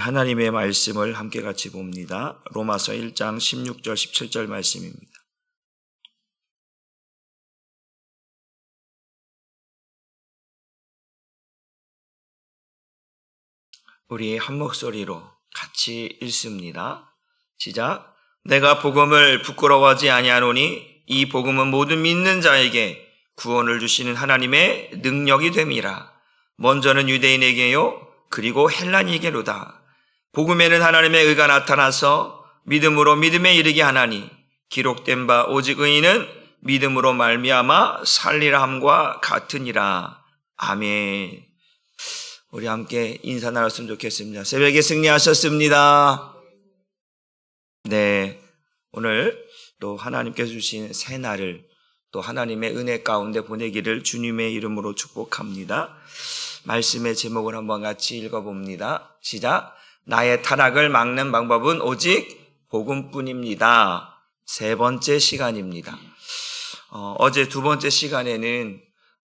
하나님의 말씀을 함께 같이 봅니다. 로마서 1장 16절 17절 말씀입니다. 우리 한 목소리로 같이 읽습니다. 시작. 내가 복음을 부끄러워하지 아니하노니 이 복음은 모든 믿는 자에게 구원을 주시는 하나님의 능력이 됨이라. 먼저는 유대인에게요 그리고 헬라인에게로다. 복음에는 하나님의 의가 나타나서 믿음으로 믿음에 이르게 하나니 기록된 바 오직 의인은 믿음으로 말미암아 살리라 함과 같으니라. 아멘. 우리 함께 인사 나눴으면 좋겠습니다. 새벽에 승리하셨습니다. 네, 오늘 또 하나님께서 주신 새 날을 또 하나님의 은혜 가운데 보내기를 주님의 이름으로 축복합니다. 말씀의 제목을 한번 같이 읽어봅니다. 시작. 나의 타락을 막는 방법은 오직 복음뿐입니다. 세 번째 시간입니다. 어제 두 번째 시간에는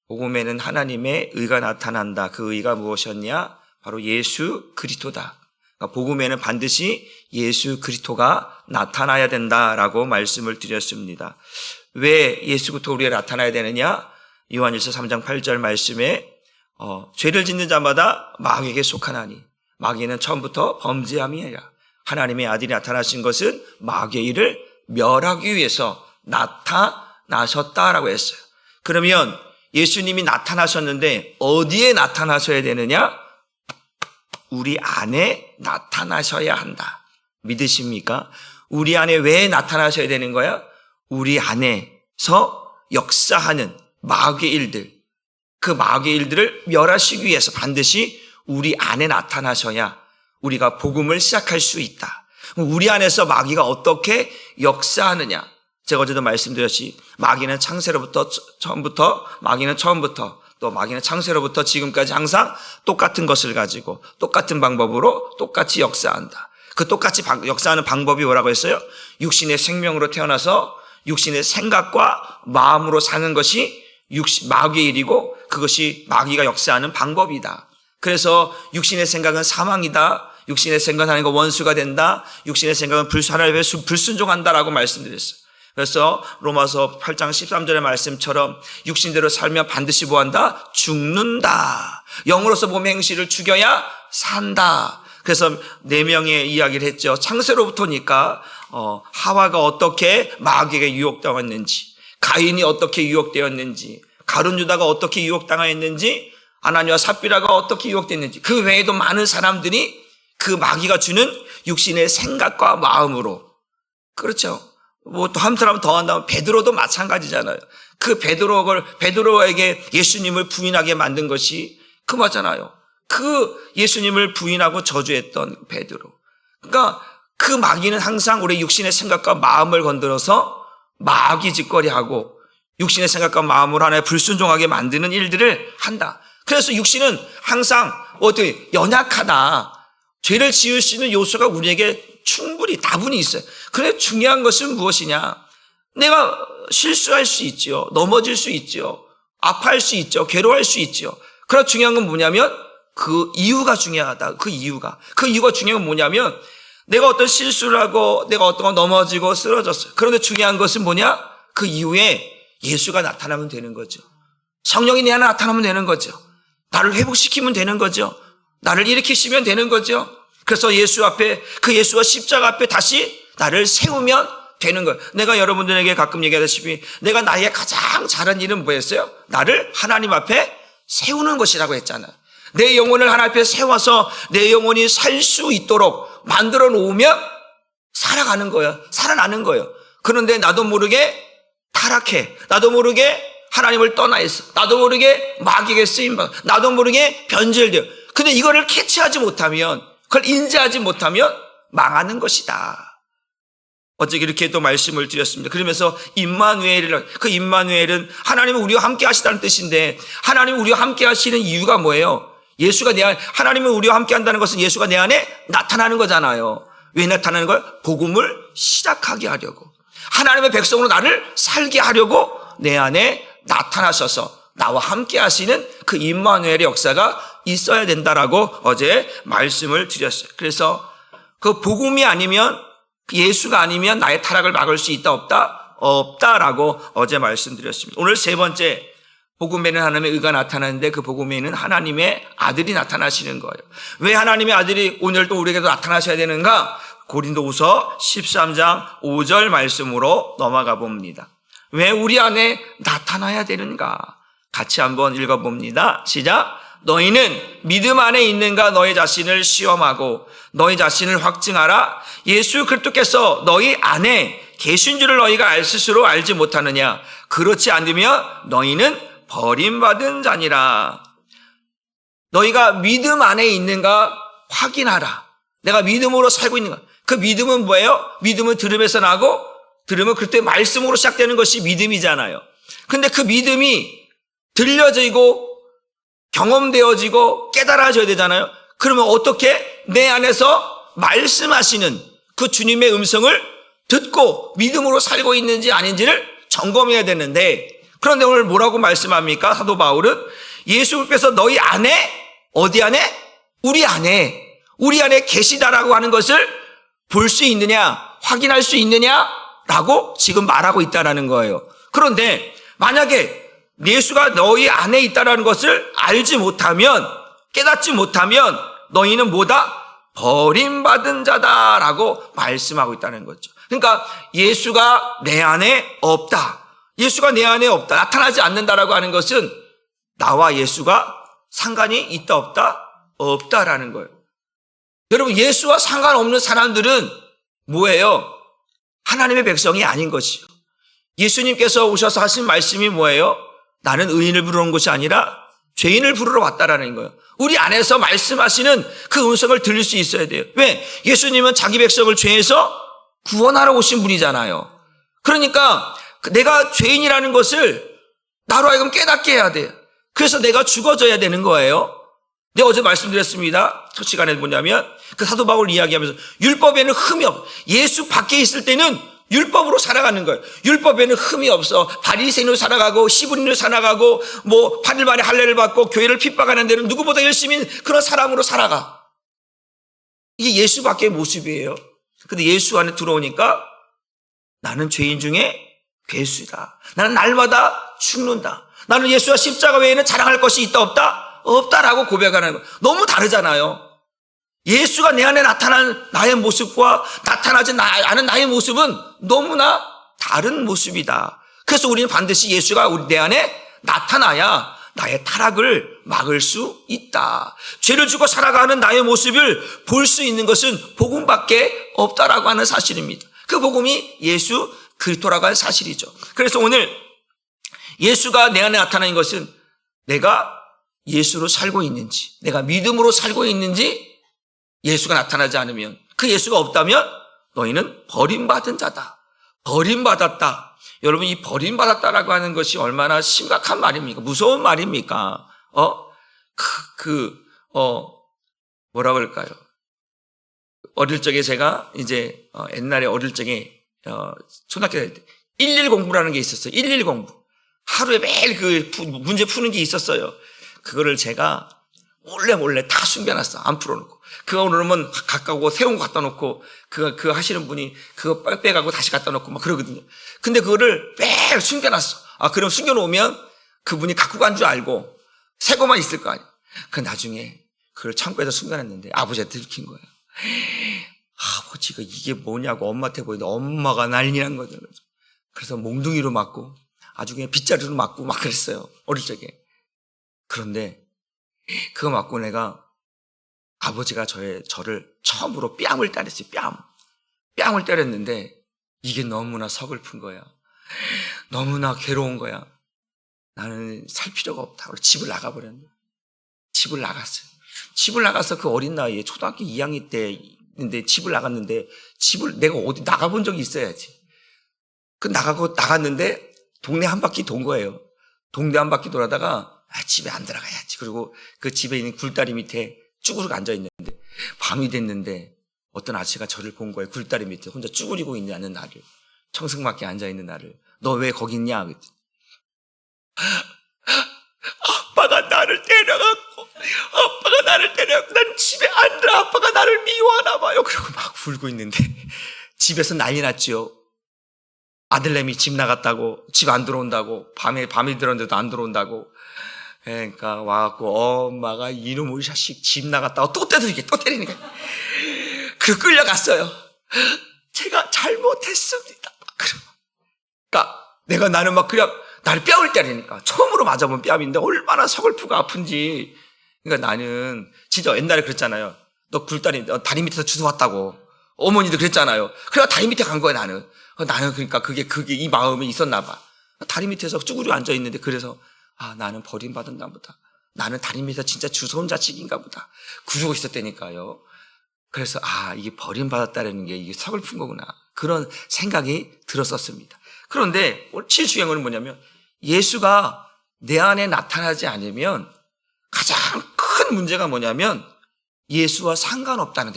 복음에는 하나님의 의가 나타난다. 그 의가 무엇이었냐? 바로 예수 그리스도다. 그러니까 복음에는 반드시 예수 그리스도가 나타나야 된다라고 말씀을 드렸습니다. 왜 예수 그리스도가 우리가 나타나야 되느냐? 요한일서 3장 8절 말씀에 죄를 짓는 자마다 마귀에게 속하나니 마귀는 처음부터 범죄함이라. 하나님의 아들이 나타나신 것은 마귀의 일을 멸하기 위해서 나타나셨다라고 했어요. 그러면 예수님이 나타나셨는데 어디에 나타나셔야 되느냐? 우리 안에 나타나셔야 한다. 믿으십니까? 우리 안에 왜 나타나셔야 되는 거야? 우리 안에서 역사하는 마귀의 일들, 그 마귀의 일들을 멸하시기 위해서 반드시 우리 안에 나타나셔야 우리가 복음을 시작할 수 있다. 우리 안에서 마귀가 어떻게 역사하느냐? 제가 어제도 말씀드렸지, 마귀는 창세로부터 또 마귀는 창세로부터 지금까지 항상 똑같은 것을 가지고 똑같은 방법으로 똑같이 역사한다. 그 똑같이 역사하는 방법이 뭐라고 했어요? 육신의 생명으로 태어나서 육신의 생각과 마음으로 사는 것이 마귀의 일이고 그것이 마귀가 역사하는 방법이다. 그래서 육신의 생각은 사망이다. 육신의 생각은 하나님과 원수가 된다. 육신의 생각은 하나님의 불순종한다라고 말씀드렸어요. 그래서 로마서 8장 13절의 말씀처럼 육신대로 살면 반드시 뭐한다? 죽는다. 영으로서 몸의 행실을 죽여야 산다. 그래서 4명의 이야기를 했죠. 창세로부터니까 하와가 어떻게 마귀에게 유혹당했는지, 가인이 어떻게 유혹되었는지, 가룟 유다가 어떻게 유혹당했는지, 아나니와 삽비라가 어떻게 유혹됐는지, 그 외에도 많은 사람들이 그 마귀가 주는 육신의 생각과 마음으로, 그렇죠. 뭐 또 한 사람 더 한다면 베드로도 마찬가지잖아요. 그 베드로에게 예수님을 부인하게 만든 것이 그 맞잖아요. 그 예수님을 부인하고 저주했던 베드로. 그러니까 그 마귀는 항상 우리 육신의 생각과 마음을 건드려서 마귀 짓거리하고 육신의 생각과 마음으로 하나의 불순종하게 만드는 일들을 한다. 그래서 육신은 항상 어떻게 연약하다. 죄를 지을 수 있는 요소가 우리에게 충분히 다분히 있어요. 그런데 중요한 것은 무엇이냐? 내가 실수할 수 있죠. 넘어질 수 있죠. 아파할 수 있죠. 괴로워할 수 있죠. 그러나 중요한 건 뭐냐면 그 이유가 중요하다. 그 이유가 중요한 건 뭐냐면 내가 어떤 실수를 하고 내가 어떤 거 넘어지고 쓰러졌어요. 그런데 중요한 것은 뭐냐? 그 이후에 예수가 나타나면 되는 거죠. 성령이 내 안에 나타나면 되는 거죠. 나를 회복시키면 되는 거죠. 나를 일으키시면 되는 거죠. 그래서 예수 앞에, 그 예수가 십자가 앞에 다시 나를 세우면 되는 거예요. 내가 여러분들에게 가끔 얘기하다시피 내가 나의 가장 잘한 일은 뭐였어요? 나를 하나님 앞에 세우는 것이라고 했잖아요. 내 영혼을 하나님 앞에 세워서 내 영혼이 살 수 있도록 만들어 놓으면 살아가는 거예요. 살아나는 거예요. 그런데 나도 모르게 타락해. 나도 모르게 하나님을 떠나 있어. 나도 모르게 마귀에게 쓰임받아. 나도 모르게 변질돼요. 근데 이거를 캐치하지 못하면, 그걸 인지하지 못하면 망하는 것이다. 어제 이렇게 또 말씀을 드렸습니다. 그러면서 임마누엘은, 그 임마누엘은 하나님은 우리와 함께 하시다는 뜻인데, 하나님은 우리와 함께 하시는 이유가 뭐예요? 하나님은 우리와 함께 한다는 것은 예수가 내 안에 나타나는 거잖아요. 왜 나타나는 거예요? 복음을 시작하게 하려고. 하나님의 백성으로 나를 살게 하려고 내 안에 나타나셔서 나와 함께 하시는 그 임마누엘의 역사가 있어야 된다라고 어제 말씀을 드렸어요. 그래서 그 복음이 아니면, 예수가 아니면 나의 타락을 막을 수 있다 없다? 없다라고 어제 말씀드렸습니다. 오늘 세 번째, 복음에는 하나님의 의가 나타나는데 그 복음에는 하나님의 아들이 나타나시는 거예요. 왜 하나님의 아들이 오늘도 우리에게도 나타나셔야 되는가? 고린도후서 13장 5절 말씀으로 넘어가 봅니다. 왜 우리 안에 나타나야 되는가? 같이 한번 읽어봅니다. 시작. 너희는 믿음 안에 있는가 너희 자신을 시험하고 너희 자신을 확증하라. 예수 그리스도께서 너희 안에 계신 줄을 너희가 알 스스로 알지 못하느냐? 그렇지 않으면 너희는 버림받은 자니라. 너희가 믿음 안에 있는가 확인하라. 내가 믿음으로 살고 있는가? 그 믿음은 뭐예요? 믿음은 들음에서 나고, 들음은 그때 말씀으로 시작되는 것이 믿음이잖아요. 근데 그 믿음이 들려지고 경험되어지고 깨달아져야 되잖아요. 그러면 어떻게 내 안에서 말씀하시는 그 주님의 음성을 듣고 믿음으로 살고 있는지 아닌지를 점검해야 되는데, 그런데 오늘 뭐라고 말씀합니까? 사도 바울은 예수께서 너희 안에, 어디 안에? 우리 안에 계시다라고 하는 것을 볼 수 있느냐, 확인할 수 있느냐라고 지금 말하고 있다라는 거예요. 그런데 만약에 예수가 너희 안에 있다라는 것을 알지 못하면, 깨닫지 못하면 너희는 뭐다? 버림받은 자다라고 말씀하고 있다는 거죠. 그러니까 예수가 내 안에 없다. 예수가 내 안에 없다. 나타나지 않는다라고 하는 것은 나와 예수가 상관이 있다 없다? 없다라는 거예요. 여러분, 예수와 상관없는 사람들은 뭐예요? 하나님의 백성이 아닌 것이요. 예수님께서 오셔서 하신 말씀이 뭐예요? 나는 의인을 부르러 온 것이 아니라 죄인을 부르러 왔다라는 거예요. 우리 안에서 말씀하시는 그 음성을 들을 수 있어야 돼요. 왜? 예수님은 자기 백성을 죄에서 구원하러 오신 분이잖아요. 그러니까 내가 죄인이라는 것을 나로 하여금 깨닫게 해야 돼요. 그래서 내가 죽어져야 되는 거예요. 내가 어제 말씀드렸습니다. 첫 시간에 뭐냐면 그 사도 바울 이야기하면서 율법에는 흠이 없어. 예수 밖에 있을 때는 율법으로 살아가는 거예요. 율법에는 흠이 없어. 바리새인으로 살아가고 시부인으로 살아가고 뭐 8일 만에 할례를 받고 교회를 핍박하는 데는 누구보다 열심히 그런 사람으로 살아가. 이게 예수 밖의 모습이에요. 근데 예수 안에 들어오니까 나는 죄인 중에 괴수이다. 나는 날마다 죽는다. 나는 예수와 십자가 외에는 자랑할 것이 있다 없다? 없다라고 고백하는 거예요. 너무 다르잖아요. 예수가 내 안에 나타난 나의 모습과 나타나지 않은 나의 모습은 너무나 다른 모습이다. 그래서 우리는 반드시 예수가 내 안에 나타나야 나의 타락을 막을 수 있다. 죄를 지고 살아가는 나의 모습을 볼 수 있는 것은 복음밖에 없다라고 하는 사실입니다. 그 복음이 예수 그리스도라고 하는 사실이죠. 그래서 오늘 예수가 내 안에 나타나는 것은 내가 예수로 살고 있는지, 내가 믿음으로 살고 있는지, 예수가 나타나지 않으면, 그 예수가 없다면 너희는 버림받은 자다. 버림받았다. 여러분, 이 버림받았다라고 하는 것이 얼마나 심각한 말입니까? 무서운 말입니까? 뭐라 그럴까요? 어릴 적에 제가 이제 옛날에 어릴 적에 초등학교 다닐 때 11 공부라는 게 있었어요. 11 공부. 하루에 매일 그 문제 푸는 게 있었어요. 그거를 제가 몰래 다 숨겨놨어. 안 풀어놓고. 그거 오르면 가까우고 세운 거 갖다 놓고, 그거 하시는 분이 그거 빼가고 다시 갖다 놓고 막 그러거든요. 근데 그거를 매일 숨겨놨어. 그럼 숨겨놓으면 그분이 갖고 간 줄 알고 새 거만 있을 거 아니야. 그 나중에 그걸 창고에다 숨겨놨는데 아버지한테 들킨 거예요. 아버지가 이게 뭐냐고 엄마한테 보이는데 엄마가 난리 난 거죠. 그래서 몽둥이로 맞고 아주 그냥 빗자루로 맞고 막 그랬어요. 어릴 적에. 그런데 그거 맞고 내가 아버지가 저를 처음으로 뺨을 때렸어요. 뺨을 때렸는데 이게 너무나 서글픈 거야. 너무나 괴로운 거야. 나는 살 필요가 없다. 그래서 집을 나가버렸네. 집을 나갔어요. 집을 나가서 그 어린 나이에 초등학교 2학년 때인데 집을 나갔는데 내가 어디 나가본 적이 있어야지. 나갔는데 동네 한 바퀴 돈 거예요. 동네 한 바퀴 돌아다가 집에 안 들어가야지. 그리고 그 집에 있는 굴다리 밑에 쭈그리고 앉아있는데 밤이 됐는데 어떤 아저씨가 저를 본 거예요. 굴다리 밑에 혼자 쭈그리고 있는 나를, 청승맞게 앉아있는 나를. 너 왜 거기 있냐? 그랬더니 아빠가 나를 때려갖고 아빠가 나를 때려갖고 난 집에 안 들어. 아빠가 나를 미워하나 봐요. 그러고 막 울고 있는데 집에서 난리 났죠. 아들내미 집 나갔다고, 집 안 들어온다고, 밤에 들었는데도 안 들어온다고. 그러니까 와갖고 엄마가 이놈의 자식 집 나갔다고 또 때리니까. 그리고 끌려갔어요. 제가 잘못했습니다. 그러니까 나는 막 그냥 나를 뺨을 때리니까 처음으로 맞아본 뺨인데 얼마나 서글프고 아픈지. 그러니까 나는 진짜 옛날에 그랬잖아요. 너 다리 밑에서 주워왔다고. 어머니도 그랬잖아요. 그래서 다리 밑에 간 거야 나는. 그러니까 그게 이 마음에 있었나 봐. 다리 밑에서 쭈그려 앉아 있는데 그래서 나는 버림받았나 보다. 나는 다리 밑에서 진짜 주워온 자식인가 보다. 그러고 있었다니까요. 그래서 이게 버림받았다는 게 이게 서글픈 거구나. 그런 생각이 들었었습니다. 그런데 제일 중요한 건 뭐냐면 예수가 내 안에 나타나지 않으면 가장 큰 문제가 뭐냐면 예수와 상관없다는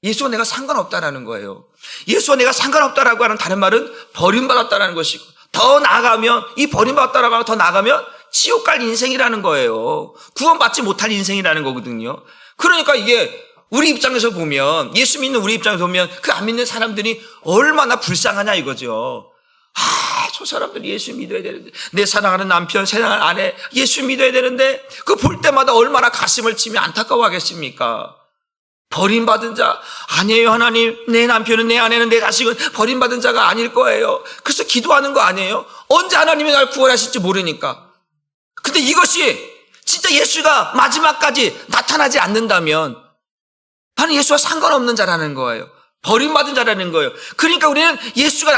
예수와 내가 상관없다라는 거예요. 예수와 내가 상관없다라고 하는 다른 말은 버림받았다라는 것이고 더 나아가면 이 버림받았다라고 하면 더 나아가면 지옥 갈 인생이라는 거예요. 구원받지 못할 인생이라는 거거든요. 그러니까 이게 우리 입장에서 보면 예수 믿는 우리 입장에서 보면 그 안 믿는 사람들이 얼마나 불쌍하냐 이거죠. 저 사람들이 예수 믿어야 되는데 내 사랑하는 남편, 사랑하는 아내 예수 믿어야 되는데 그 볼 때마다 얼마나 가슴을 치며 안타까워하겠습니까? 버림받은 자 아니에요. 하나님, 내 남편은 내 아내는 내 자식은 버림받은 자가 아닐 거예요. 그래서 기도하는 거 아니에요? 언제 하나님이 날 구원하실지 모르니까. 근데 이것이 진짜 예수가 마지막까지 나타나지 않는다면 나는 예수와 상관없는 자라는 거예요. 버림받은 자라는 거예요. 그러니까 우리는 예수가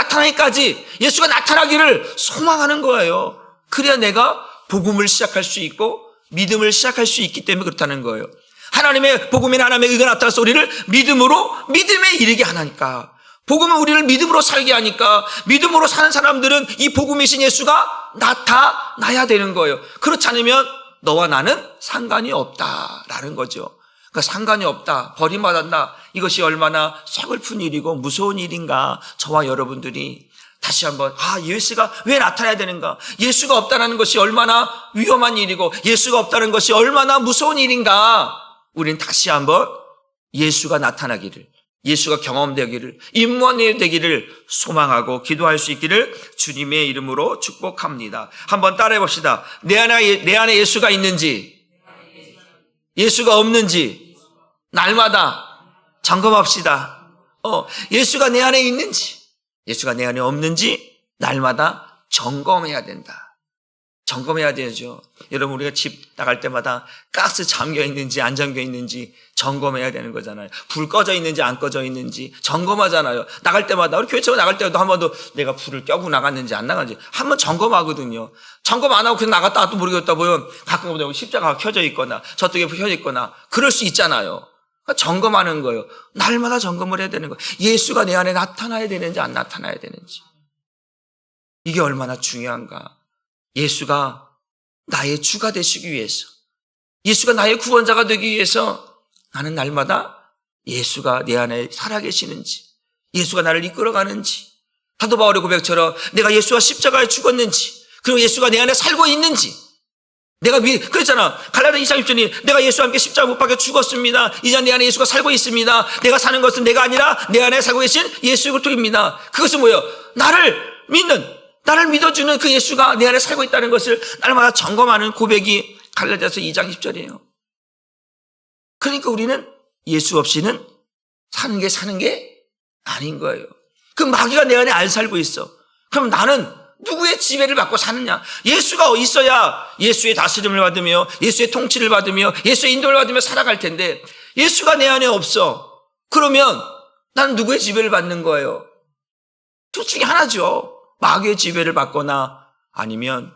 나타나기를 소망하는 거예요. 그래야 내가 복음을 시작할 수 있고 믿음을 시작할 수 있기 때문에 그렇다는 거예요. 하나님의 복음이나 하나님의 의가 나타나서 우리를 믿음에 이르게 하니까, 복음은 우리를 믿음으로 살게 하니까 믿음으로 사는 사람들은 이 복음이신 예수가 나타나야 되는 거예요. 그렇지 않으면 너와 나는 상관이 없다라는 거죠. 그러니까 상관이 없다, 버림받았다, 이것이 얼마나 서글픈 일이고 무서운 일인가. 저와 여러분들이 다시 한번 예수가 왜 나타나야 되는가, 예수가 없다는 것이 얼마나 위험한 일이고 예수가 없다는 것이 얼마나 무서운 일인가. 우리는 다시 한번 예수가 나타나기를, 예수가 경험되기를, 임무되기를 소망하고 기도할 수 있기를 주님의 이름으로 축복합니다. 한번 따라해 봅시다. 내 안에 예수가 있는지, 예수가 없는지 날마다 점검합시다. 예수가 내 안에 있는지, 예수가 내 안에 없는지 날마다 점검해야 된다. 점검해야 되죠. 여러분, 우리가 집 나갈 때마다 가스 잠겨 있는지 안 잠겨 있는지 점검해야 되는 거잖아요. 불 꺼져 있는지 안 꺼져 있는지 점검하잖아요. 나갈 때마다, 우리 교회처럼 나갈 때도 한 번도 내가 불을 껴고 나갔는지 안 나갔는지 한 번 점검하거든요. 점검 안 하고 그냥 나갔다 또 모르겠다 보면 가끔 보면 십자가가 켜져 있거나 저쪽에 켜져 있거나 그럴 수 있잖아요. 그러니까 점검하는 거예요. 날마다 점검을 해야 되는 거예요. 예수가 내 안에 나타나야 되는지 안 나타나야 되는지. 이게 얼마나 중요한가. 예수가 나의 주가 되시기 위해서, 예수가 나의 구원자가 되기 위해서 나는 날마다 예수가 내 안에 살아계시는지, 예수가 나를 이끌어가는지, 사도 바울의 고백처럼 내가 예수와 십자가에 죽었는지, 그리고 예수가 내 안에 살고 있는지. 그랬잖아. 갈라디아 2장 10절이 내가 예수와 함께 십자가 못 박혀 죽었습니다. 이제 내 안에 예수가 살고 있습니다. 내가 사는 것은 내가 아니라 내 안에 살고 계신 예수 그리스도입니다. 그것은 뭐예요? 나를 믿어주는 그 예수가 내 안에 살고 있다는 것을 날마다 점검하는 고백이 갈라디아서 2장 10절이에요. 그러니까 우리는 예수 없이는 사는 게 아닌 거예요. 그 마귀가 내 안에 안 살고 있어. 그럼 나는 누구의 지배를 받고 사느냐? 예수가 있어야 예수의 다스림을 받으며 예수의 통치를 받으며 예수의 인도를 받으며 살아갈 텐데, 예수가 내 안에 없어. 그러면 나는 누구의 지배를 받는 거예요? 둘 중에 하나죠. 마귀의 지배를 받거나 아니면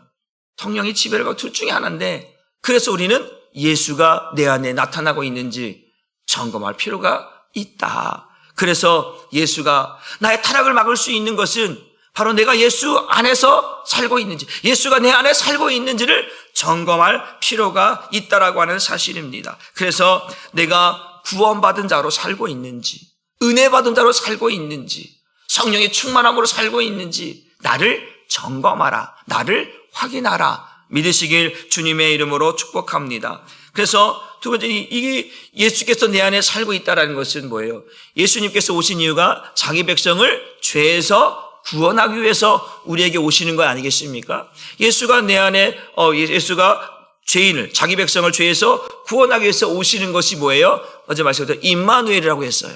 성령의 지배를 받고, 둘 중에 하나인데, 그래서 우리는 예수가 내 안에 나타나고 있는지 점검할 필요가 있다. 그래서 예수가 나의 타락을 막을 수 있는 것은 바로 내가 예수 안에서 살고 있는지, 예수가 내 안에 살고 있는지를 점검할 필요가 있다라고 하는 사실입니다. 그래서 내가 구원받은 자로 살고 있는지, 은혜 받은 자로 살고 있는지, 성령의 충만함으로 살고 있는지 나를 점검하라, 나를 확인하라. 믿으시길 주님의 이름으로 축복합니다. 그래서 두 번째, 이게 예수께서 내 안에 살고 있다는 것은 뭐예요? 예수님께서 오신 이유가 자기 백성을 죄에서 구원하기 위해서 우리에게 오시는 거 아니겠습니까? 예수가 내 안에, 예수가 죄인을, 자기 백성을 죄에서 구원하기 위해서 오시는 것이 뭐예요? 어제 말씀드렸죠. 임마누엘이라고 했어요.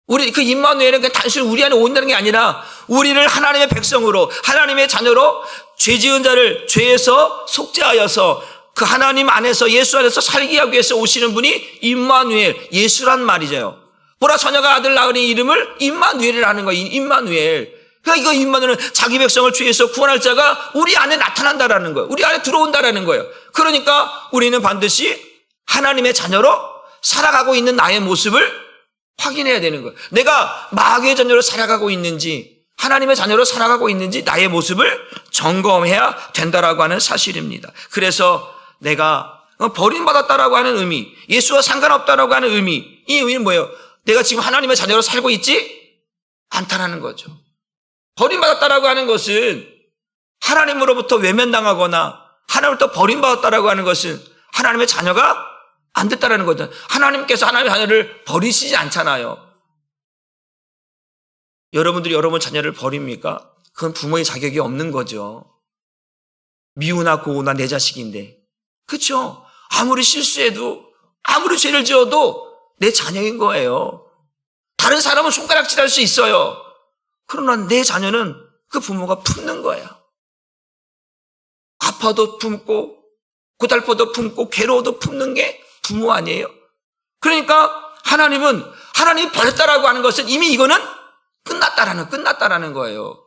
그 임마누엘은 그냥 단순히 우리 안에 온다는 게 아니라 우리를 하나님의 백성으로, 하나님의 자녀로 죄 지은 자를 죄에서 속죄하여서 그 하나님 안에서, 예수 안에서 살게 하기 위해서 오시는 분이 임마누엘, 예수란 말이죠. 보라, 처녀가 아들 낳으니 이름을 임마누엘이라는 거예요. 임마누엘. 그러니까 이거 임마누엘은 자기 백성을 죄에서 구원할 자가 우리 안에 나타난다라는 거예요. 우리 안에 들어온다라는 거예요. 그러니까 우리는 반드시 하나님의 자녀로 살아가고 있는 나의 모습을 확인해야 되는 거예요. 내가 마귀의 자녀로 살아가고 있는지, 하나님의 자녀로 살아가고 있는지 나의 모습을 점검해야 된다라고 하는 사실입니다. 그래서 내가 버림받았다라고 하는 의미, 예수와 상관없다라고 하는 의미, 이 의미는 뭐예요? 내가 지금 하나님의 자녀로 살고 있지 않다라는 거죠. 버림받았다라고 하는 것은 하나님으로부터 외면당하거나 하나님으로부터 버림받았다라고 하는 것은 하나님의 자녀가 안 됐다라는 거죠. 하나님께서 하나님의 자녀를 버리시지 않잖아요. 여러분들이 여러분 자녀를 버립니까? 그건 부모의 자격이 없는 거죠. 미우나 고우나 내 자식인데. 그렇죠? 아무리 실수해도, 아무리 죄를 지어도 내 자녀인 거예요. 다른 사람은 손가락질할 수 있어요. 그러나 내 자녀는 그 부모가 품는 거야. 아파도 품고 고달퍼도 품고 괴로워도 품는 게 부모 아니에요? 그러니까 하나님이 버렸다라고 하는 것은 이미 이거는 끝났다라는 거예요.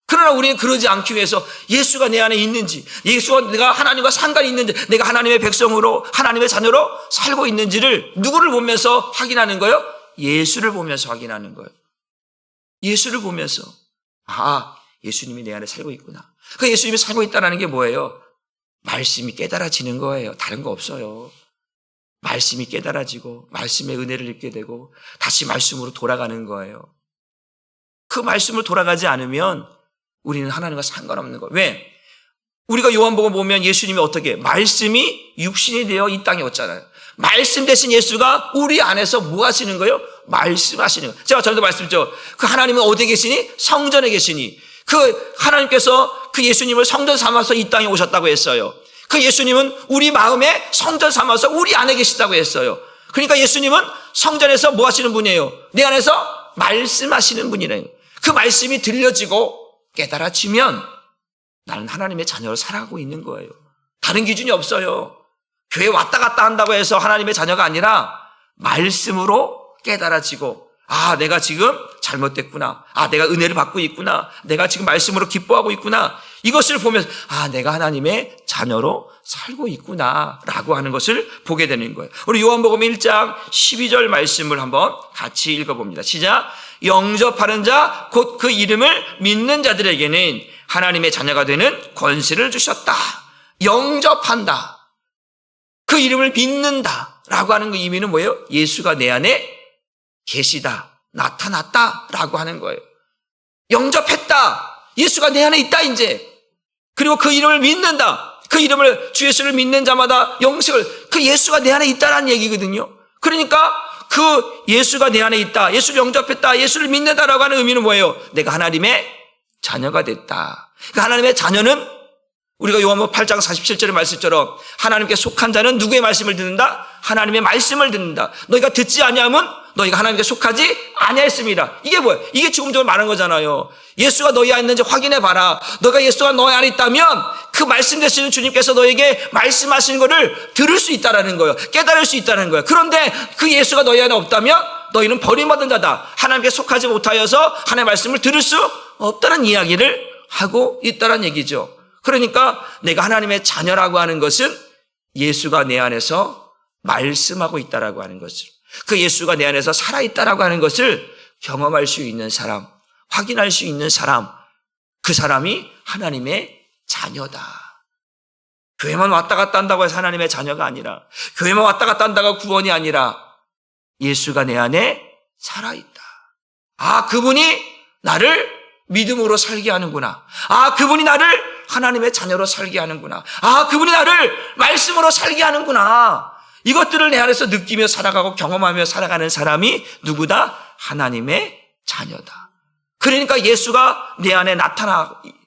그러나 우리는 그러지 않기 위해서 예수가 내 안에 있는지, 예수가 내가 하나님과 상관이 있는지, 내가 하나님의 백성으로, 하나님의 자녀로 살고 있는지를 누구를 보면서 확인하는 거예요? 예수를 보면서 확인하는 거예요. 예수를 보면서, 예수님이 내 안에 살고 있구나. 그 예수님이 살고 있다는 게 뭐예요? 말씀이 깨달아지는 거예요. 다른 거 없어요. 말씀이 깨달아지고 말씀의 은혜를 입게 되고 다시 말씀으로 돌아가는 거예요. 그 말씀으로 돌아가지 않으면 우리는 하나님과 상관없는 거예요. 왜? 우리가 요한복음 보면 예수님이 어떻게, 말씀이 육신이 되어 이 땅에 왔잖아요. 말씀 대신 예수가 우리 안에서 뭐 하시는 거예요? 말씀하시는 거예요. 제가 전에도 말씀드렸죠. 그 하나님은 어디에 계시니? 성전에 계시니. 그 하나님께서 그 예수님을 성전 삼아서 이 땅에 오셨다고 했어요. 그 예수님은 우리 마음에 성전 삼아서 우리 안에 계시다고 했어요. 그러니까 예수님은 성전에서 뭐 하시는 분이에요? 내 안에서 말씀하시는 분이래요. 그 말씀이 들려지고 깨달아지면 나는 하나님의 자녀로 살아가고 있는 거예요. 다른 기준이 없어요. 교회 왔다 갔다 한다고 해서 하나님의 자녀가 아니라 말씀으로 깨달아지고, 내가 지금 잘못됐구나. 내가 은혜를 받고 있구나. 내가 지금 말씀으로 기뻐하고 있구나. 이것을 보면서 내가 하나님의 자녀로 살고 있구나 라고 하는 것을 보게 되는 거예요. 우리 요한복음 1장 12절 말씀을 한번 같이 읽어봅니다. 시작. 영접하는 자 곧 그 이름을 믿는 자들에게는 하나님의 자녀가 되는 권세를 주셨다. 영접한다. 그 이름을 믿는다 라고 하는 그 의미는 뭐예요? 예수가 내 안에 계시다, 나타났다 라고 하는 거예요. 영접했다. 예수가 내 안에 있다 이제. 그리고 그 이름을 믿는다. 그 이름을, 주 예수를 믿는 자마다 영생을, 그 예수가 내 안에 있다라는 얘기거든요. 그러니까 그 예수가 내 안에 있다, 예수를 영접했다, 예수를 믿는다라고 하는 의미는 뭐예요? 내가 하나님의 자녀가 됐다. 그 하나님의 자녀는 우리가 요한복음 8장 47절의 말씀처럼 하나님께 속한 자는 누구의 말씀을 듣는다? 하나님의 말씀을 듣는다. 너희가 듣지 아니하면 너희가 하나님께 속하지 아니하였습니다. 이게 뭐예요? 이게 지금 좀 말한 거잖아요. 예수가 너희 안에 있는지 확인해 봐라. 너가 예수가 너희 안에 있다면 그 말씀 되시는 주님께서 너에게 말씀하시는 것을 들을 수 있다라는 거예요. 깨달을 수 있다는 거예요. 그런데 그 예수가 너희 안에 없다면 너희는 버림받은 자다. 하나님께 속하지 못하여서 하나님의 말씀을 들을 수 없다는 이야기를 하고 있다는 얘기죠. 그러니까 내가 하나님의 자녀라고 하는 것은 예수가 내 안에서 말씀하고 있다라고 하는 것을, 그 예수가 내 안에서 살아있다라고 하는 것을 경험할 수 있는 사람, 확인할 수 있는 사람, 그 사람이 하나님의 자녀다. 교회만 왔다 갔다 한다고 해서 하나님의 자녀가 아니라, 교회만 왔다 갔다 한다고 구원이 아니라 예수가 내 안에 살아있다. 그분이 나를 믿음으로 살게 하는구나. 그분이 나를 하나님의 자녀로 살게 하는구나. 아, 그분이 나를 말씀으로 살게 하는구나. 이것들을 내 안에서 느끼며 살아가고 경험하며 살아가는 사람이 누구다? 하나님의 자녀다. 그러니까 예수가 내 안에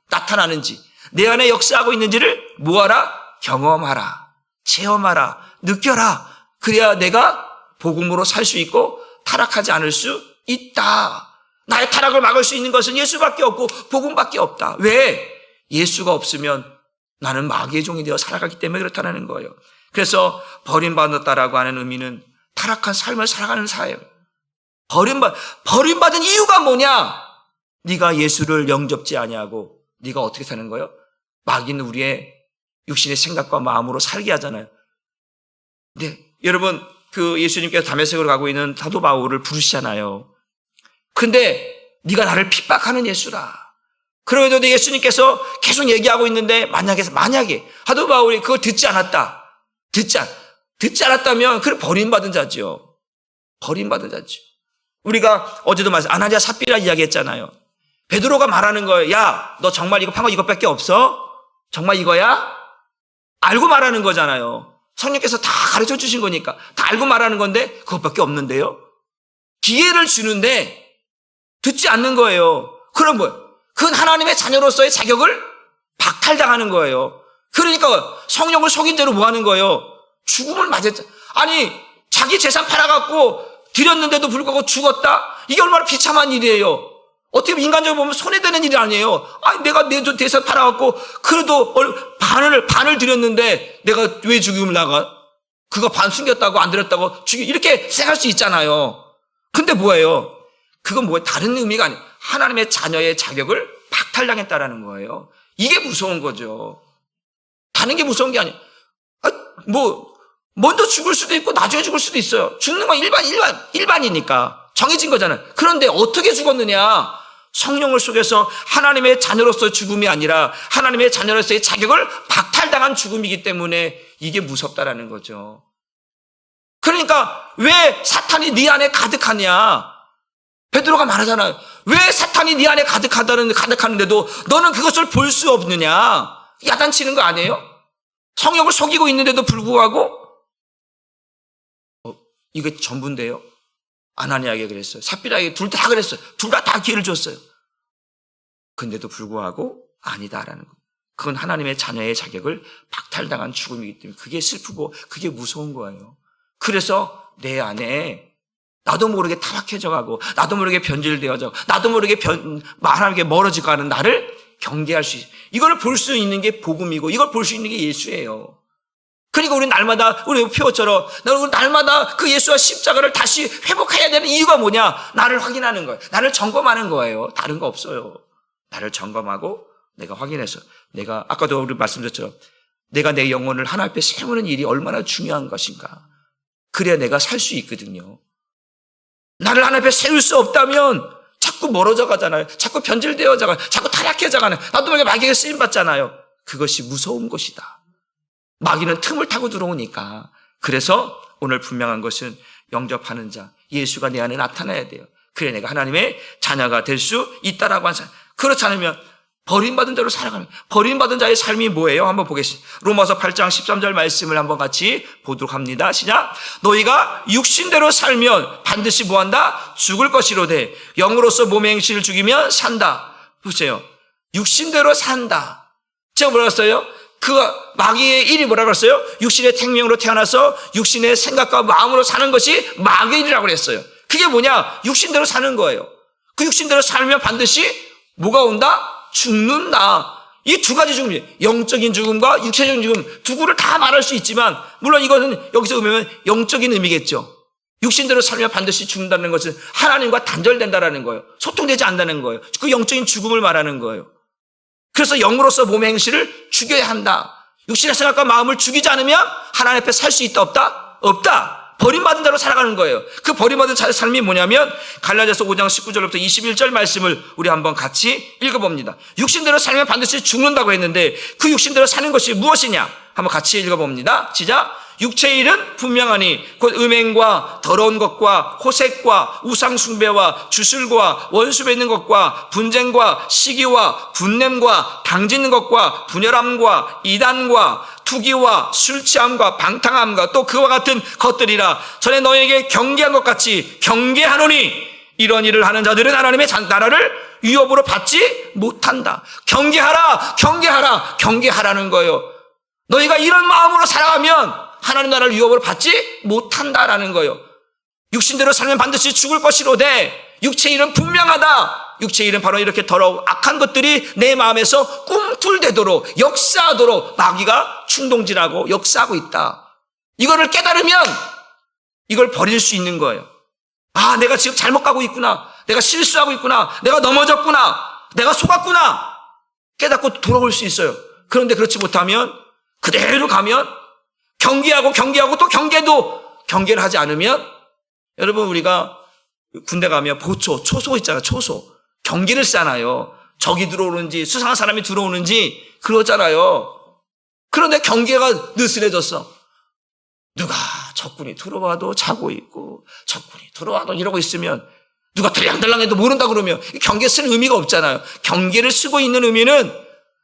나타나는지, 내 안에 역사하고 있는지를 뭐하라? 경험하라, 체험하라, 느껴라. 그래야 내가 복음으로 살 수 있고 타락하지 않을 수 있다. 나의 타락을 막을 수 있는 것은 예수밖에 없고 복음밖에 없다. 왜? 예수가 없으면 나는 마귀의 종이 되어 살아가기 때문에 그렇다는 거예요. 그래서 버림받았다라고 하는 의미는 타락한 삶을 살아가는 사예요. 버림받은 이유가 뭐냐? 네가 예수를 영접지 아니하고 네가 어떻게 사는 거예요? 마귀는 우리의 육신의 생각과 마음으로 살게 하잖아요. 네, 여러분 그 예수님께서 다메섹으로 가고 있는 사도 바울을 부르시잖아요. 근데 네가 나를 핍박하는 예수라. 그래도 예수님께서 계속 얘기하고 있는데 만약에 사도 바울이 그걸 듣지 않았다면 그걸 버림받은 자죠. 버림받은 자죠. 우리가 어제도 아나니아 삽비라 이야기했잖아요. 베드로가 말하는 거예요. 야, 너 정말 이거 판 거 이것밖에 없어? 정말 이거야? 알고 말하는 거잖아요. 성령께서 다 가르쳐 주신 거니까 다 알고 말하는 건데 그것밖에 없는데요. 기회를 주는데 듣지 않는 거예요. 그럼 뭐예요? 그건 하나님의 자녀로서의 자격을 박탈당하는 거예요. 그러니까 성령을 속인 대로 뭐 하는 거예요? 죽음을 맞았죠. 아니, 자기 재산 팔아갖고 드렸는데도 불구하고 죽었다? 이게 얼마나 비참한 일이에요. 어떻게 인간적으로 보면 손해되는 일이 아니에요. 아니, 내가 내 재산 팔아갖고 그래도 반을 드렸는데 내가 왜 죽음을 나가? 그거 반 숨겼다고 안 드렸다고 이렇게 생각할 수 있잖아요. 근데 뭐예요? 그건 뭐예요? 다른 의미가 아니에요. 하나님의 자녀의 자격을 박탈당했다라는 거예요. 이게 무서운 거죠. 다른 게 무서운 게 아니에요. 먼저 죽을 수도 있고 나중에 죽을 수도 있어요. 죽는 건 일반이니까 정해진 거잖아요. 그런데 어떻게 죽었느냐? 성령을 속여서 하나님의 자녀로서 죽음이 아니라 하나님의 자녀로서의 자격을 박탈당한 죽음이기 때문에 이게 무섭다라는 거죠. 그러니까 왜 사탄이 네 안에 가득하냐? 베드로가 말하잖아요. 왜 사탄이 네 안에 가득하는데도 너는 그것을 볼 수 없느냐? 야단치는 거 아니에요? 성령을 속이고 있는데도 불구하고 이게 전부인데요. 아나니아에게 그랬어요. 삽비라에게 둘 다 그랬어요. 둘 다 기회를 줬어요. 근데도 불구하고 아니다라는 거. 그건 하나님의 자녀의 자격을 박탈당한 죽음이기 때문에 그게 슬프고 그게 무서운 거예요. 그래서 내 안에 나도 모르게 타락해져 가고 나도 모르게 변질되어져 가고 나도 모르게 하나님께 멀어지고 하는 나를 경계할 수 있어요. 이걸 볼 수 있는 게 복음이고 이걸 볼 수 있는 게 예수예요. 그러니까 우리 날마다 우리 표어처럼 날마다 그 예수와 십자가를 다시 회복해야 되는 이유가 뭐냐? 나를 확인하는 거예요. 나를 점검하는 거예요. 다른 거 없어요. 나를 점검하고 내가 확인해서 내가 아까도 우리 말씀드렸처럼 내가 내 영혼을 하나님 앞에 세우는 일이 얼마나 중요한 것인가. 그래야 내가 살 수 있거든요. 나를 하나님 앞에 세울 수 없다면 자꾸 멀어져 가잖아요. 자꾸 변질되어져 가요. 자꾸 타락해져 가는. 나도 모르게 마귀에게 쓰임 받잖아요. 그것이 무서운 것이다. 마귀는 틈을 타고 들어오니까. 그래서 오늘 분명한 것은 영접하는 자, 예수가 내 안에 나타나야 돼요. 그래 내가 하나님의 자녀가 될 수 있다라고 하는 사람. 그렇지 않으면 버림받은 자로 살아가는, 버림받은 자의 삶이 뭐예요? 한번 보겠습니다. 로마서 8장 13절 말씀을 한번 같이 보도록 합니다. 시작. 너희가 육신대로 살면 반드시 뭐한다? 죽을 것이로되 영으로서 몸의 행실을 죽이면 산다. 보세요. 육신대로 산다. 제가 뭐라고 했어요? 그 마귀의 일이 뭐라고 했어요? 육신의 생명으로 태어나서 육신의 생각과 마음으로 사는 것이 마귀의 일이라고 했어요. 그게 뭐냐? 육신대로 사는 거예요. 그 육신대로 살면 반드시 뭐가 온다? 죽는다. 이 두 가지 죽음이에요. 영적인 죽음과 육체적인 죽음 두 구를 다 말할 수 있지만 물론 이거는 여기서 보면 영적인 의미겠죠. 육신대로 살면 반드시 죽는다는 것은 하나님과 단절된다라는 거예요. 소통되지 않는다는 거예요. 그 영적인 죽음을 말하는 거예요. 그래서 영으로서 몸의 행실을 죽여야 한다. 육신의 생각과 마음을 죽이지 않으면 하나님 앞에 살 수 있다 없다? 없다. 버림받은 자로 살아가는 거예요. 그 버림받은 자의 삶이 뭐냐면 갈라디아서 5장 19절부터 21절 말씀을 우리 한번 같이 읽어봅니다. 육신대로 살면 반드시 죽는다고 했는데 그 육신대로 사는 것이 무엇이냐? 한번 같이 읽어봅니다. 시작. 육체의 일은 분명하니 곧 음행과 더러운 것과 호색과 우상숭배와 주술과 원수 맺는 것과 분쟁과 시기와 분냄과 당짓는 것과 분열함과 이단과 투기와 술취함과 방탕함과 또 그와 같은 것들이라. 전에 너에게 경계한 것 같이 경계하노니 이런 일을 하는 자들은 하나님의 나라를 위협으로 받지 못한다. 경계하라, 경계하라, 경계하라는 거예요. 너희가 이런 마음으로 살아가면 하나님 나라를 위협으로 받지 못한다라는 거예요. 육신대로 살면 반드시 죽을 것이로되 육체의 일은 분명하다. 육체의 일은 바로 이렇게 더러운 악한 것들이 내 마음에서 꿈틀대도록 역사하도록 마귀가 충동질하고 역사하고 있다. 이거를 깨달으면 이걸 버릴 수 있는 거예요. 아, 내가 지금 잘못 가고 있구나. 내가 실수하고 있구나. 내가 넘어졌구나. 내가 속았구나. 깨닫고 돌아올 수 있어요. 그런데 그렇지 못하면 그대로 가면 경계하고 또 경계를 하지 않으면, 여러분 우리가 군대 가면 보초, 초소 있잖아요. 초소. 경계를 쌓아요. 적이 들어오는지 수상한 사람이 들어오는지 그러잖아요. 그런데 경계가 느슨해졌어. 누가 적군이 들어와도 자고 있고 적군이 들어와도 이러고 있으면 누가 들랑들랑해도 모른다 그러면 경계 쓸 의미가 없잖아요. 경계를 쓰고 있는 의미는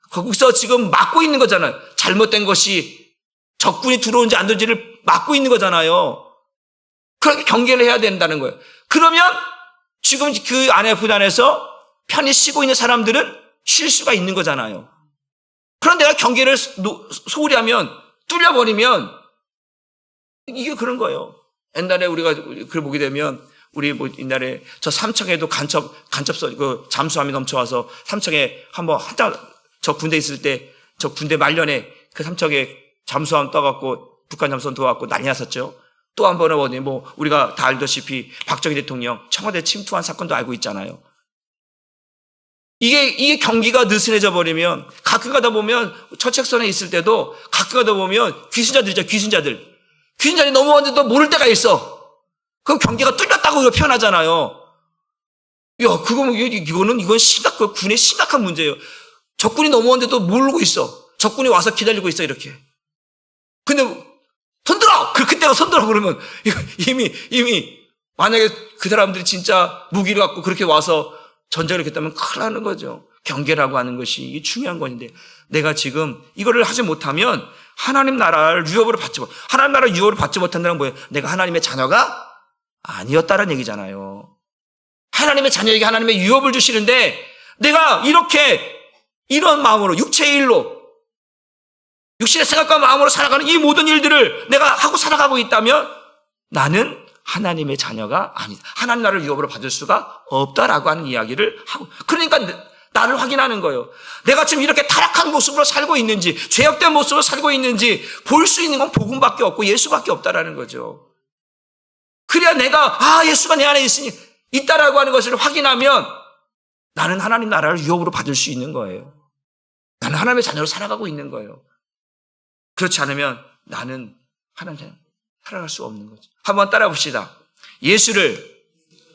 거기서 지금 막고 있는 거잖아요. 잘못된 것이 적군이 들어온지 안 들어온지를 막고 있는 거잖아요. 그렇게 경계를 해야 된다는 거예요. 그러면 지금 그 안에 분 안에서 편히 쉬고 있는 사람들은 쉴 수가 있는 거잖아요. 그런데 내가 경계를 소홀히 하면 뚫려버리면 이게 그런 거예요. 옛날에 우리가 그걸 보게 되면 우리 뭐 옛날에 저 삼척에도 간첩서 그 잠수함이 넘쳐와서 삼척에 한번 저 군대 있을 때 저 군대 말년에 그 삼척에 잠수함 떠갖고 북한 잠수함 도와갖고 난리 났었죠. 또 한 번은 어디 뭐 우리가 다 알다시피 박정희 대통령 청와대 침투한 사건도 알고 있잖아요. 이게 경기가 느슨해져 버리면 가끔 가다 보면 처책선에 있을 때도 가끔 가다 보면 귀순자들이죠. 귀순자들이 넘어왔는데도 모를 때가 있어. 그럼 경계가 뚫렸다고 우리가 표현하잖아요. 야, 이건 군의 심각한 문제예요. 적군이 넘어왔는데도 모르고 있어. 적군이 와서 기다리고 있어, 이렇게. 근데, 손들어! 그때가 손들어 그러면, 이미, 만약에 그 사람들이 진짜 무기를 갖고 그렇게 와서 전쟁을 했다면 큰일 나는 거죠. 경계라고 하는 것이 이게 중요한 건데, 내가 지금 이거를 하지 못하면 하나님 나라를 하나님 나라를 유업으로 받지 못한다는 건 뭐예요? 내가 하나님의 자녀가 아니었다는 얘기잖아요. 하나님의 자녀에게 하나님의 유업을 주시는데 내가 이런 마음으로 육체의 일로 육신의 생각과 마음으로 살아가는 이 모든 일들을 내가 하고 살아가고 있다면 나는 하나님의 자녀가 아니다. 하나님 나라를 유업으로 받을 수가 없다라고 하는 이야기를 하고, 그러니까 나를 확인하는 거예요. 내가 지금 이렇게 타락한 모습으로 살고 있는지, 죄악된 모습으로 살고 있는지 볼 수 있는 건 복음밖에 없고 예수밖에 없다라는 거죠. 그래야 내가 예수가 내 안에 있다라고 하는 것을 확인하면 나는 하나님 나라를 유업으로 받을 수 있는 거예요. 나는 하나님의 자녀로 살아가고 있는 거예요. 그렇지 않으면 나는 하나님의 자녀로 살아갈 수 없는 거죠. 한번 따라 봅시다. 예수를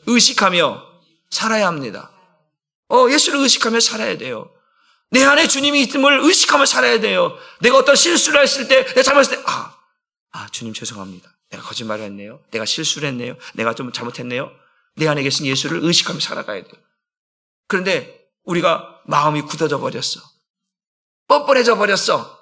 의식하며 살아야 합니다. 예수를 의식하며 살아야 돼요. 내 안에 주님이 있음을 의식하며 살아야 돼요. 내가 어떤 실수를 했을 때, 내가 잘못했을 때, 주님 죄송합니다. 내가 거짓말을 했네요. 내가 실수를 했네요. 내가 좀 잘못했네요. 내 안에 계신 예수를 의식하며 살아가야 돼요. 그런데 우리가 마음이 굳어져 버렸어. 뻔뻔해져 버렸어.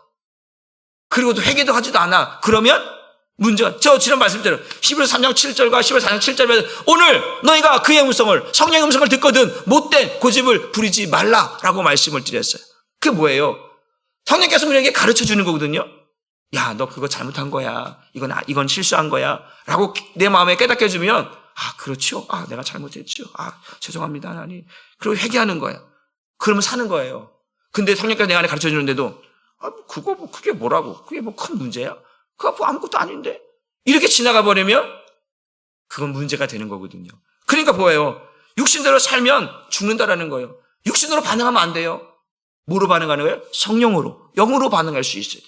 그리고 또 회개도 하지도 않아. 그러면 문제가, 지난 말씀대로 히브리서 3장 7절과 10월 4장 7절에 오늘 너희가 그의 음성을, 성령의 음성을 듣거든 못된 고집을 부리지 말라라고 말씀을 드렸어요. 그게 뭐예요? 성령께서 우리에게 가르쳐 주는 거거든요. 야, 너 그거 잘못한 거야. 이건 실수한 거야. 라고 내 마음에 깨닫게 해주면, 그렇죠. 내가 잘못했죠. 죄송합니다, 하나님. 그리고 회개하는 거야. 그러면 사는 거예요. 근데 성령께서 내 안에 가르쳐 주는데도, 그게 뭐라고? 그게 뭐 큰 문제야? 그거 뭐 아무것도 아닌데? 이렇게 지나가 버리면, 그건 문제가 되는 거거든요. 그러니까 뭐예요? 육신대로 살면 죽는다라는 거예요. 육신으로 반응하면 안 돼요. 뭐로 반응하는 거예요? 성령으로, 영으로 반응할 수 있어요.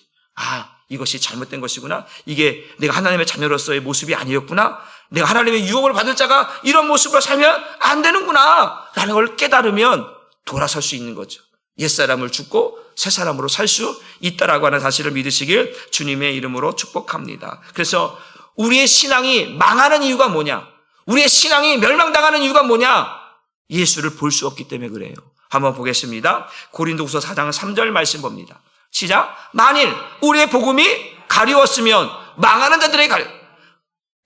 이것이 잘못된 것이구나. 이게 내가 하나님의 자녀로서의 모습이 아니었구나. 내가 하나님의 유업을 받을 자가 이런 모습으로 살면 안 되는구나. 라는 걸 깨달으면 돌아설 수 있는 거죠. 옛사람을 죽고 새 사람으로 살 수 있다라고 하는 사실을 믿으시길 주님의 이름으로 축복합니다. 그래서 우리의 신앙이 망하는 이유가 뭐냐? 우리의 신앙이 멸망당하는 이유가 뭐냐? 예수를 볼 수 없기 때문에 그래요. 한번 보겠습니다. 고린도후서 4장 3절 말씀 봅니다. 시작. 만일 우리의 복음이 가리웠으면 망하는 자들에게 가려.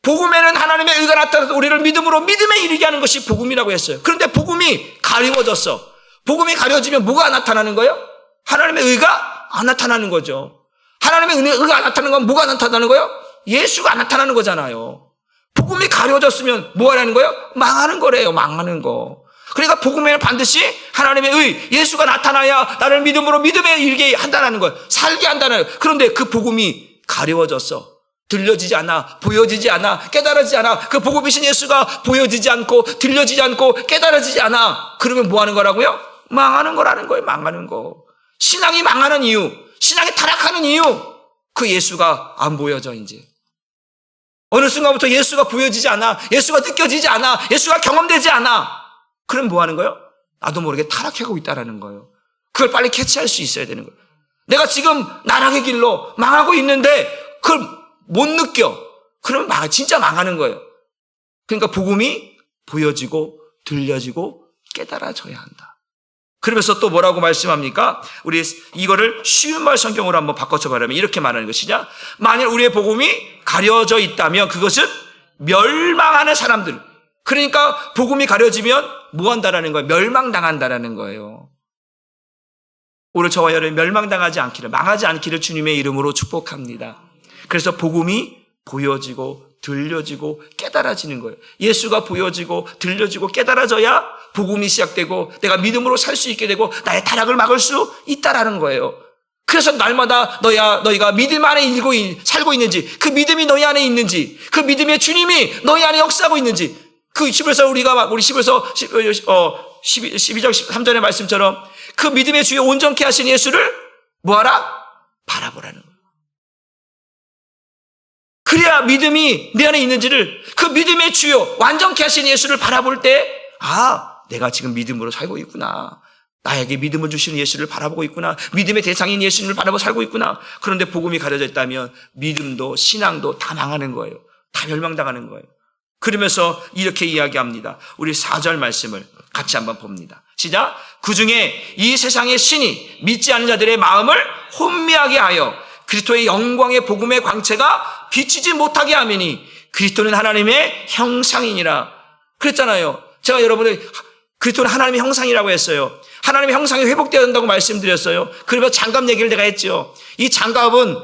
복음에는 하나님의 의가 나타나서 우리를 믿음으로 믿음에 이르게 하는 것이 복음이라고 했어요. 그런데 복음이 가리워졌어. 복음이 가려지면 뭐가 나타나는 거예요? 하나님의 의가 안 나타나는 거죠. 하나님의 의가 안 나타나는 건 뭐가 나타나는 거예요? 예수가 안 나타나는 거잖아요. 복음이 가려졌으면 뭐 하라는 거예요? 망하는 거래요. 망하는 거. 그러니까 복음에는 반드시 하나님의 의, 예수가 나타나야 나를 믿음으로 믿음에 이르게 한다는 거예요. 살게 한다는 거예요. 그런데 그 복음이 가려워졌어. 들려지지 않아, 보여지지 않아, 깨달아지지 않아. 그 복음이신 예수가 보여지지 않고 들려지지 않고 깨달아지지 않아. 그러면 뭐 하는 거라고요? 망하는 거라는 거예요. 망하는 거. 신앙이 망하는 이유, 신앙이 타락하는 이유, 그 예수가 안 보여져 이제. 어느 순간부터 예수가 보여지지 않아, 예수가 느껴지지 않아, 예수가 경험되지 않아. 그럼 뭐 하는 거예요? 나도 모르게 타락하고 있다라는 거예요. 그걸 빨리 캐치할 수 있어야 되는 거예요. 내가 지금 나락의 길로 망하고 있는데 그걸 못 느껴. 그러면 진짜 망하는 거예요. 그러니까 복음이 보여지고 들려지고 깨달아져야 한다. 그러면서 또 뭐라고 말씀합니까? 우리 이거를 쉬운 말 성경으로 한번 바꿔서 말하면 이렇게 말하는 것이냐? 만일 우리의 복음이 가려져 있다면 그것은 멸망하는 사람들. 그러니까 복음이 가려지면 뭐 한다라는 거예요? 멸망당한다라는 거예요. 오늘 저와 여러분이 멸망당하지 않기를, 망하지 않기를 주님의 이름으로 축복합니다. 그래서 복음이 보여지고 들려지고 깨달아지는 거예요. 예수가 보여지고 들려지고 깨달아져야 복음이 시작되고 내가 믿음으로 살 수 있게 되고 나의 타락을 막을 수 있다라는 거예요. 그래서 날마다 너희가 믿음 안에 살고 있는지, 그 믿음이 너희 안에 있는지, 그 믿음의 주님이 너희 안에 역사하고 있는지, 그 11서 우리 12절 13절의 말씀처럼 그 믿음의 주여 온전케 하신 예수를 뭐하라? 바라보라는 거예요. 그래야 믿음이 내 안에 있는지를, 그 믿음의 주여 완전케 하신 예수를 바라볼 때, 내가 지금 믿음으로 살고 있구나. 나에게 믿음을 주시는 예수를 바라보고 있구나. 믿음의 대상인 예수님을 바라보고 살고 있구나. 그런데 복음이 가려져 있다면 믿음도 신앙도 다 망하는 거예요. 다 멸망당하는 거예요. 그러면서 이렇게 이야기합니다. 우리 4절 말씀을 같이 한번 봅니다. 시작. 그중에 이 세상의 신이 믿지 않는 자들의 마음을 혼미하게 하여 그리스도의 영광의 복음의 광채가 비치지 못하게 하매니 그리스도는 하나님의 형상이니라. 그랬잖아요. 제가 여러분들 그리스도는 하나님의 형상이라고 했어요. 하나님의 형상이 회복되어야 한다고 말씀드렸어요. 그러면서 장갑 얘기를 내가 했죠. 이 장갑은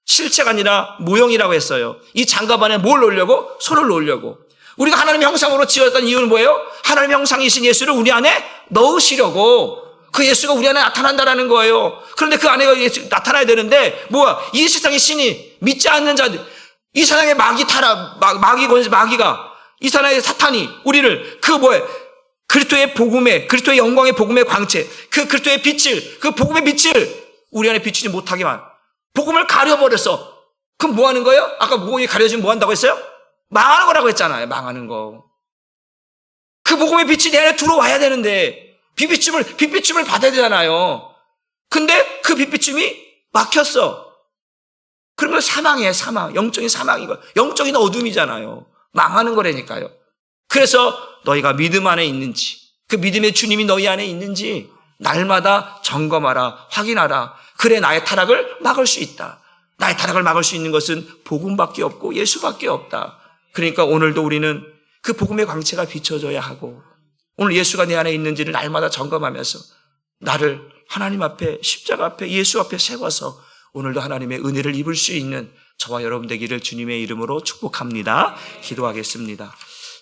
실체가 아니라 모형이라고 했어요. 이 장갑 안에 뭘 놓으려고? 손을 놓으려고. 우리가 하나님의 형상으로 지었던 이유는 뭐예요? 하나님의 형상이신 예수를 우리 안에 넣으시려고. 그 예수가 우리 안에 나타난다라는 거예요. 그런데 그 안에 예수 나타나야 되는데 이 세상의 신이 믿지 않는 자들, 이 세상의 마귀가 이 세상의 사탄이 우리를 그리스도의 복음의, 그리스도의 영광의 복음의 광채, 그 그리스도의 빛을, 그 복음의 빛을 우리 안에 비추지 못하게만 복음을 가려버렸어. 그럼 뭐 하는 거예요? 아까 복음이 가려지면 뭐 한다고 했어요? 망하는 거라고 했잖아요. 망하는 거. 그 복음의 빛이 내 안에 들어와야 되는데 빛비춤을 받아야 되잖아요. 근데 그 빛비춤이 막혔어. 그러면 사망이에요. 사망. 영적인 사망이고 영적인 어둠이잖아요. 망하는 거라니까요. 그래서 너희가 믿음 안에 있는지, 그 믿음의 주님이 너희 안에 있는지 날마다 점검하라, 확인하라. 그래 나의 타락을 막을 수 있다. 나의 타락을 막을 수 있는 것은 복음밖에 없고 예수밖에 없다. 그러니까 오늘도 우리는 그 복음의 광채가 비춰져야 하고, 오늘 예수가 내 안에 있는지를 날마다 점검하면서 나를 하나님 앞에, 십자가 앞에, 예수 앞에 세워서 오늘도 하나님의 은혜를 입을 수 있는 저와 여러분 되기를 주님의 이름으로 축복합니다. 기도하겠습니다.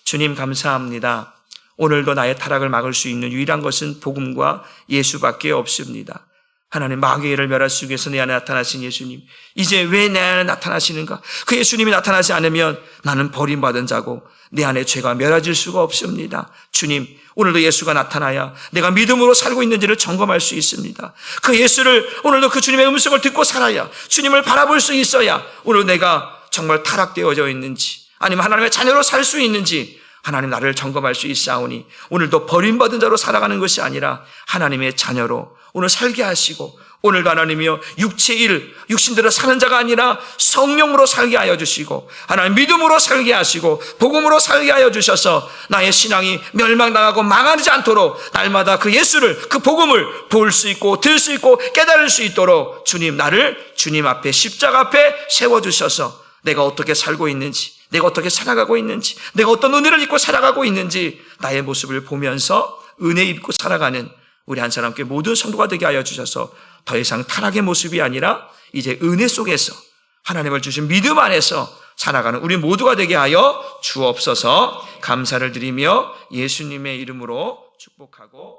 주님 감사합니다. 오늘도 나의 타락을 막을 수 있는 유일한 것은 복음과 예수밖에 없습니다. 하나님, 마귀를 멸하시기 위해서 내 안에 나타나신 예수님, 이제 왜 내 안에 나타나시는가? 그 예수님이 나타나지 않으면 나는 버림받은 자고 내 안에 죄가 멸해질 수가 없습니다. 주님, 오늘도 예수가 나타나야 내가 믿음으로 살고 있는지를 점검할 수 있습니다. 그 예수를, 오늘도 그 주님의 음성을 듣고 살아야, 주님을 바라볼 수 있어야 오늘 내가 정말 타락되어져 있는지, 아니면 하나님의 자녀로 살 수 있는지 하나님 나를 점검할 수 있사오니, 오늘도 버림받은 자로 살아가는 것이 아니라 하나님의 자녀로, 오늘 살게 하시고 오늘도 하나님이여 육체의 일, 육신대로 사는 자가 아니라 성령으로 살게 하여 주시고 하나님 믿음으로 살게 하시고 복음으로 살게 하여 주셔서 나의 신앙이 멸망당하고 망하지 않도록 날마다 그 예수를, 그 복음을 볼 수 있고 들 수 있고 깨달을 수 있도록 주님, 나를 주님 앞에 십자가 앞에 세워주셔서 내가 어떻게 살고 있는지, 내가 어떻게 살아가고 있는지, 내가 어떤 은혜를 입고 살아가고 있는지 나의 모습을 보면서 은혜 입고 살아가는 우리 한 사람께 모든 성도가 되게 하여 주셔서 더 이상 타락의 모습이 아니라 이제 은혜 속에서 하나님을 주신 믿음 안에서 살아가는 우리 모두가 되게 하여 주옵소서. 감사를 드리며 예수님의 이름으로 축복하고